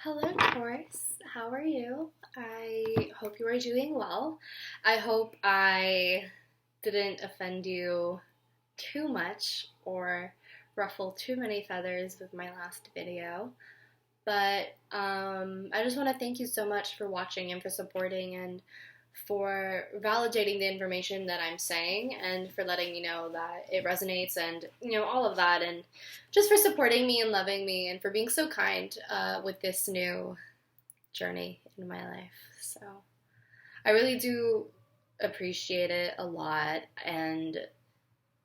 Hello, Taurus. How are you? I hope you are doing well. I hope I didn't offend you too much or ruffle too many feathers with my last video. But I just want to thank you so much for watching and for supporting and for validating the information that I'm saying and for letting me know that it resonates and, all of that. And just for supporting me and loving me and for being so kind with this new journey in my life. So I really do appreciate it a lot. And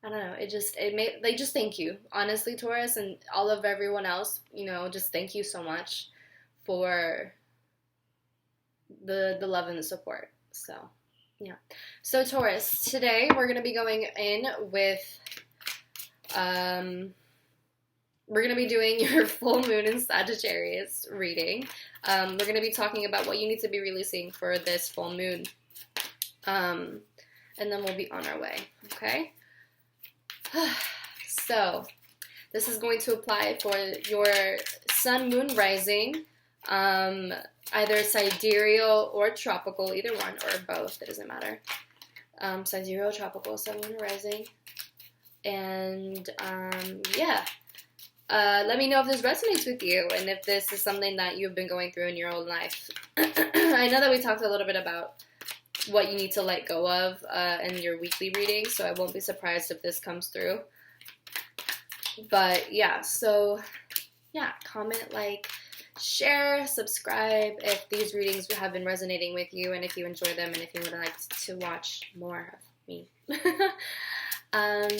I don't know, just thank you. Honestly, Taurus, and all of everyone else, just thank you so much for the love and the support. So, yeah. So, Taurus, today we're going to be going in with, we're going to be doing your full moon in Sagittarius reading. We're going to be talking about what you need to be releasing for this full moon. And then we'll be on our way, okay? So, this is going to apply for your sun, moon, rising, either sidereal or tropical, either one or both, it doesn't matter. Sidereal, tropical, sun, moon, rising. And, yeah. Let me know if this resonates with you and if this is something that you've been going through in your own life. I know that we talked a little bit about what you need to let go of in your weekly reading, so I won't be surprised if this comes through. But, yeah, so, yeah, comment, like, share, subscribe if these readings have been resonating with you and if you enjoy them and if you would like to watch more of me. And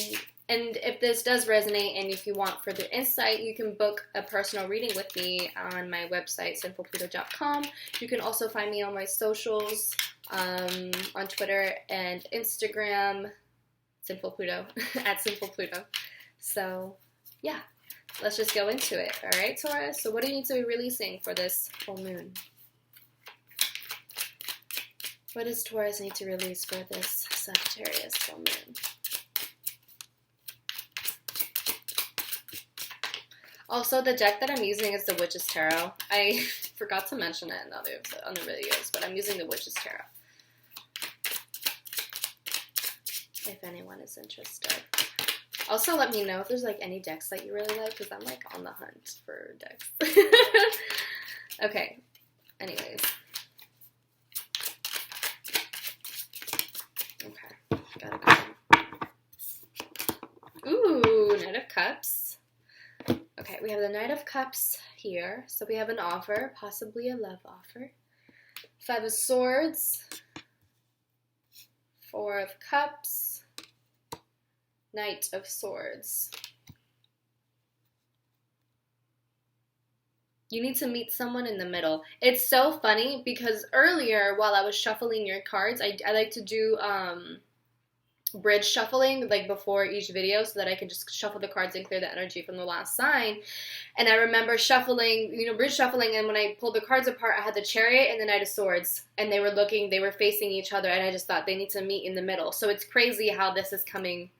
if this does resonate and if you want further insight, you can book a personal reading with me on my website, sinfulpluto.com. You can also find me on my socials, on Twitter and Instagram, Sinful Pluto, at Sinful Pluto. So, yeah. Let's just go into it, all right, Taurus? So what do you need to be releasing for this full moon? What does Taurus need to release for this Sagittarius full moon? Also, the deck that I'm using is the Witch's Tarot. I forgot to mention it in other videos, but I'm using the Witch's Tarot. If anyone is interested. Also, let me know if there's, any decks that you really like, because I'm, on the hunt for decks. Okay. Anyways. Okay. Gotta go. Ooh, Knight of Cups. Okay, we have the Knight of Cups here. So we have an offer, possibly a love offer. Five of Swords. Four of Cups. Knight of Swords. You need to meet someone in the middle. It's so funny because earlier while I was shuffling your cards, I like to do bridge shuffling before each video so that I can just shuffle the cards and clear the energy from the last sign. And I remember shuffling, bridge shuffling, and when I pulled the cards apart, I had the Chariot and the Knight of Swords, and they were facing each other, and I just thought they need to meet in the middle. So it's crazy how this is coming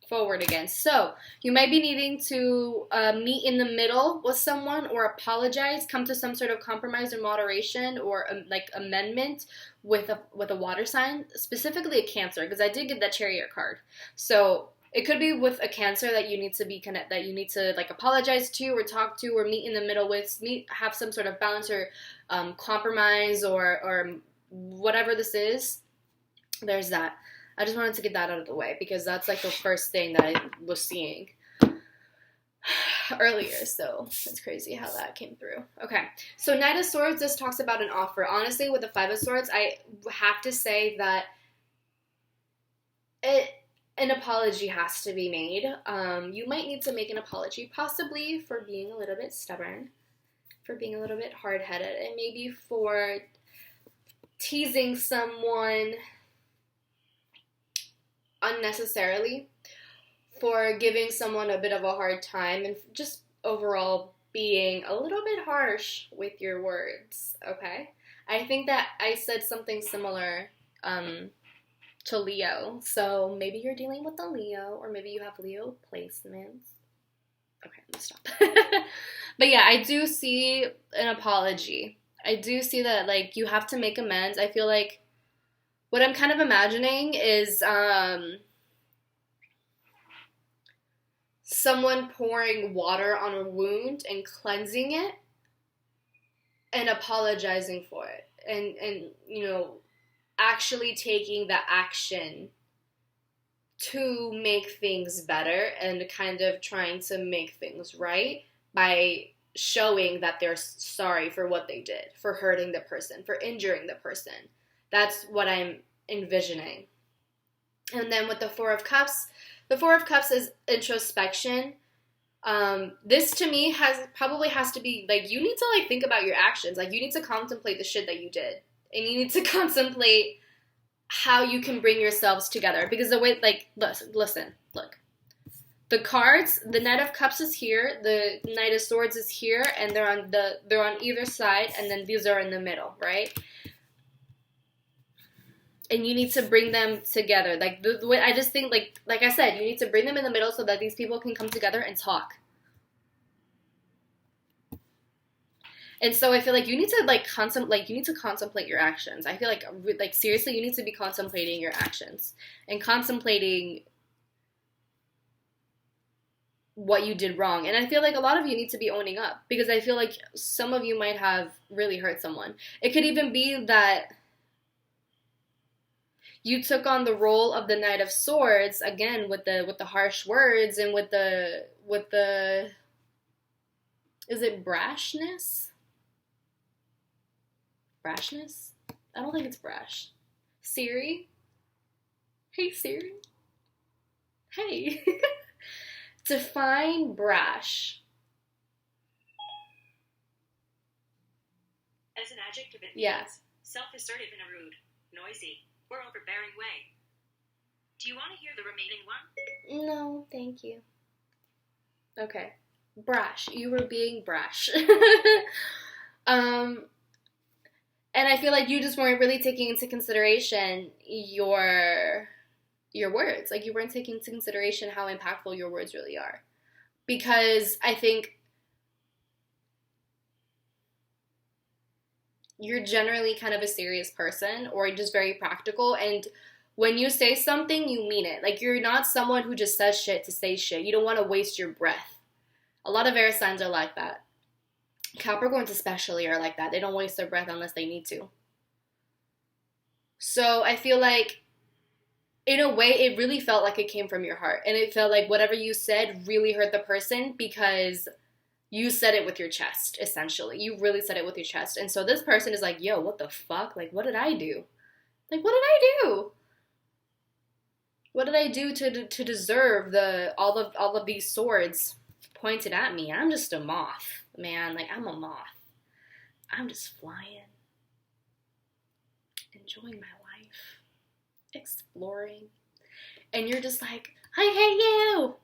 forward again. So you might be needing to meet in the middle with someone or apologize, come to some sort of compromise or moderation or amendment with a water sign, specifically a Cancer, because I did get that Chariot card. So it could be with a Cancer that you need to apologize to or talk to or meet in the middle with, have some sort of balance or compromise or whatever this is. There's that. I just wanted to get that out of the way because that's the first thing that I was seeing earlier. So it's crazy how that came through. Okay, so Knight of Swords, this talks about an offer. Honestly, with the Five of Swords, I have to say that an apology has to be made. You might need to make an apology, possibly for being a little bit stubborn, for being a little bit hard-headed, and maybe for teasing someone unnecessarily, for giving someone a bit of a hard time, and just overall being a little bit harsh with your words, okay? I think that I said something similar to Leo, so maybe you're dealing with a Leo, or maybe you have Leo placements. Okay, let's stop. But yeah, I do see an apology. I do see that, like, you have to make amends. I feel like what I'm kind of imagining is someone pouring water on a wound and cleansing it and apologizing for it. And you know, actually taking the action to make things better and kind of trying to make things right by showing that they're sorry for what they did, for hurting the person, for injuring the person. That's what I'm envisioning. And then with the Four of Cups is introspection. This to me has to be like, you need to like think about your actions. Like, you need to contemplate the shit that you did, and you need to contemplate how you can bring yourselves together. Because the way, like, listen, look, the cards, the Knight of Cups is here, the Knight of Swords is here, and they're on either side, and then these are in the middle, right? And you need to bring them together. Like, the way I just think, like I said, you need to bring them in the middle so that these people can come together and talk. And so I feel like you need to contemplate your actions. I feel like seriously, you need to be contemplating your actions and contemplating what you did wrong. And I feel like a lot of you need to be owning up, because I feel like some of you might have really hurt someone. It could even be that you took on the role of the Knight of Swords again with the harsh words and with the is it brashness? Brashness? I don't think it's brash. Siri? Hey Siri? Hey. Define brash. As an adjective, it means self-assertive in a rude, noisy, or overbearing way. Do you want to hear the remaining one? No, thank you. Okay. Brash. You were being brash. And I feel like you just weren't really taking into consideration your words. Like, you weren't taking into consideration how impactful your words really are. Because I think you're generally kind of a serious person, or just very practical, and when you say something, you mean it. Like, you're not someone who just says shit to say shit. You don't want to waste your breath. A lot of air signs are like that. Capricorns especially are like that. They don't waste their breath unless they need to. So I feel like, in a way, it really felt like it came from your heart. And it felt like whatever you said really hurt the person, because you said it with your chest, essentially. You really said it with your chest. And so this person is like, yo, what the fuck? Like, what did I do? Like, what did I do? What did I do to deserve all of these swords pointed at me? I'm just a moth, man. Like, I'm a moth. I'm just flying, enjoying my life, exploring. And you're just like, I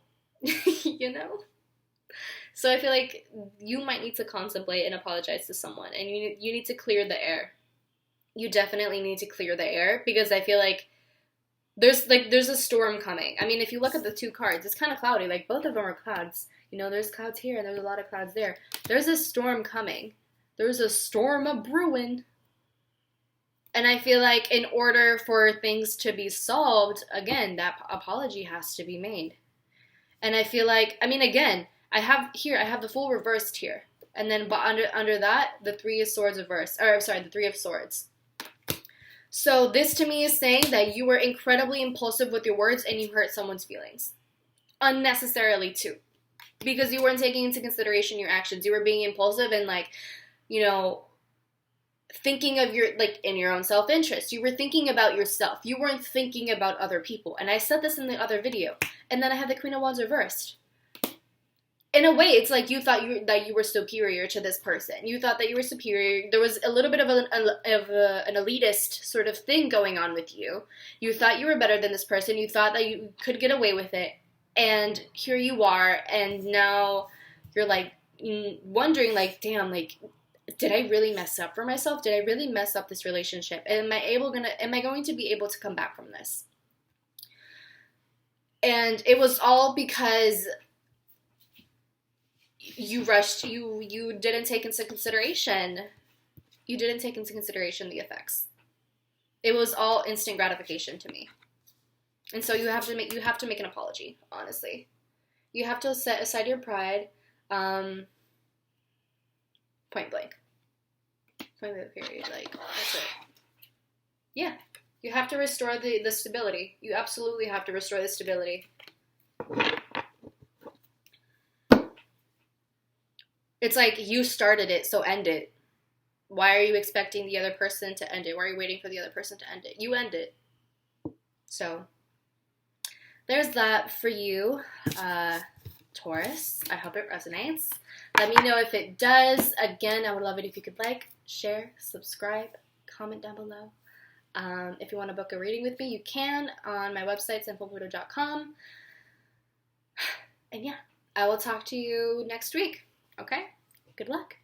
hate you, you know? So I feel like you might need to contemplate and apologize to someone, and you need to clear the air. You definitely need to clear the air, because I feel like there's a storm coming. I mean, if you look at the two cards, it's kind of cloudy. Like, both of them are clouds. You know, there's clouds here and there's a lot of clouds there. There's a storm coming. There's a storm a-brewing. And I feel like in order for things to be solved, again, that apology has to be made. And I feel like, I mean, again, I have the full reversed here. And then but under that, the Three of Swords reversed. Or, I'm sorry, the Three of Swords. So this to me is saying that you were incredibly impulsive with your words and you hurt someone's feelings. Unnecessarily too. Because you weren't taking into consideration your actions. You were being impulsive and, like, you know, thinking of in your own self-interest. You were thinking about yourself. You weren't thinking about other people. And I said this in the other video. And then I had the Queen of Wands reversed. In a way, it's like you thought that you were superior to this person. You thought that you were superior. There was a little bit of an elitist sort of thing going on with you. You thought you were better than this person. You thought that you could get away with it. And here you are, and now you're, like, wondering, like, damn, like, did I really mess up for myself? Did I really mess up this relationship? Am I going to be able to come back from this? And it was all because you rushed, you didn't take into consideration. You didn't take into consideration the effects. It was all instant gratification to me. And so you have to make an apology, honestly. You have to set aside your pride, point blank. Point blank period, like, that's it. Yeah. You have to restore the stability. You absolutely have to restore the stability. It's like you started it, so end it. Why are you expecting the other person to end it? Why are you waiting for the other person to end it? You end it. So, there's that for you, Taurus. I hope it resonates. Let me know if it does. Again, I would love it if you could like, share, subscribe, comment down below. If you want to book a reading with me, you can on my website, simplebuddha.com. And yeah, I will talk to you next week. Okay? Good luck.